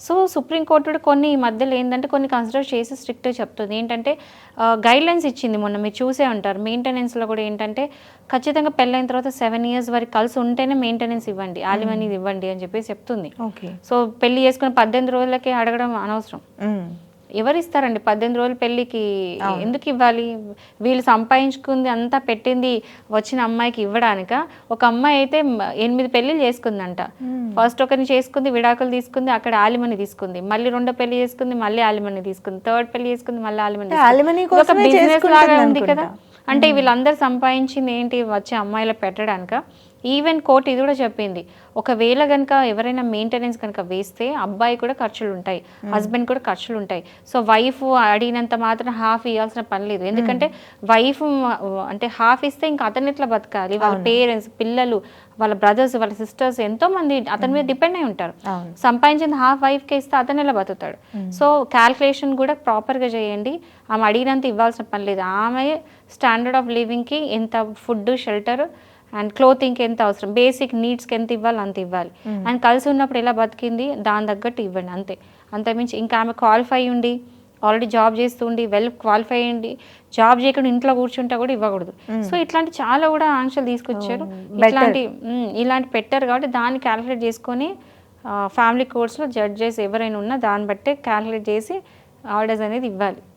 So supreme court కూడా కొన్ని ఈ మధ్యలో ఏంటంటే కొన్ని కన్సిడర్ చేసి స్ట్రిక్ట్గా చెప్తుంది. ఏంటంటే గైడ్లైన్స్ ఇచ్చింది మొన్న, మీరు చూసే ఉంటారు. మెయింటెనెన్స్లో కూడా ఏంటంటే ఖచ్చితంగా పెళ్ళైన తర్వాత 7 years వరకు కలిసి ఉంటేనే మెయింటెనెన్స్ ఇవ్వండి, ఆలిమనీ ఇవ్వండి అని చెప్పేసి చెప్తుంది. ఓకే. సో పెళ్లి చేసుకుని 18 రోజులకే అడగడం అనవసరం. ఎవరు ఇస్తారండి 18 రోజుల పెళ్ళికి? ఎందుకు ఇవ్వాలి? వీళ్ళు సంపాదించుకుంది అంతా పెట్టింది వచ్చిన అమ్మాయికి ఇవ్వడానిక? ఒక అమ్మాయి అయితే 8 పెళ్ళిళ్ళు చేసుకుందంట. ఫస్ట్ ఒకరిని చేసుకుంది, విడాకులు తీసుకుంది, అక్కడ ఆలిమనీ తీసుకుంది, మళ్ళీ రెండో పెళ్లి చేసుకుంది, మళ్ళీ ఆలిమనీ తీసుకుంది, థర్డ్ పెళ్లి చేసుకుంది, మళ్ళీ ఆలిమనీ. ఒక బిజినెస్ లాగా ఉంది కదా. అంటే వీళ్ళందరూ సంపాదించింది ఏంటి వచ్చే అమ్మాయిలు పెట్టడానిక? ఈవెన్ కోర్టు ఇది కూడా చెప్పింది, ఒకవేళ కనుక ఎవరైనా మెయింటెనెన్స్ కనుక వేస్తే అబ్బాయి కూడా ఖర్చులు ఉంటాయి, హస్బెండ్ కూడా ఖర్చులు ఉంటాయి. సో వైఫ్ అడిగినంత మాత్రం హాఫ్ ఇవ్వాల్సిన పని లేదు. ఎందుకంటే వైఫ్ అంటే హాఫ్ ఇస్తే ఇంకా అతను ఎట్లా బతకాలి? వాళ్ళ పేరెంట్స్, పిల్లలు, వాళ్ళ బ్రదర్స్, వాళ్ళ సిస్టర్స్ ఎంతో మంది అతని మీద డిపెండ్ అయి ఉంటారు. సంపాదించింది హాఫ్ వైఫ్కి ఇస్తే అతను ఎలా బతుకుతాడు? సో క్యాల్కులేషన్ కూడా ప్రాపర్గా చేయండి. ఆమె అడిగినంత ఇవ్వాల్సిన పని లేదు. ఆమె స్టాండర్డ్ ఆఫ్ లివింగ్కి ఎంత ఫుడ్, షెల్టర్ అండ్ క్లోతింగ్కి ఎంత అవసరం, బేసిక్ నీడ్స్కి ఎంత ఇవ్వాలి అంత ఇవ్వాలి. అండ్ కలిసి ఉన్నప్పుడు ఎలా బతికింది దాని తగ్గట్టు ఇవ్వండి అంతే. అంతకుమించి ఇంకా ఆమె క్వాలిఫై ఉండి ఆల్రెడీ జాబ్ చేస్తుండి వెల్ క్వాలిఫై అయ్యండి, జాబ్ చేయకుండా ఇంట్లో కూర్చుంటా కూడా ఇవ్వకూడదు. సో ఇట్లాంటి చాలా కూడా ఆంక్షలు తీసుకొచ్చారు. ఇలాంటి పెట్టారు కాబట్టి దాన్ని క్యాలిక్యులేట్ చేసుకొని ఫ్యామిలీ కోర్ట్స్లో జడ్జెస్ ఎవరైనా ఉన్నా దాన్ని బట్టే క్యాలిక్యులేట్ చేసి ఆర్డర్స్ అనేది ఇవ్వాలి.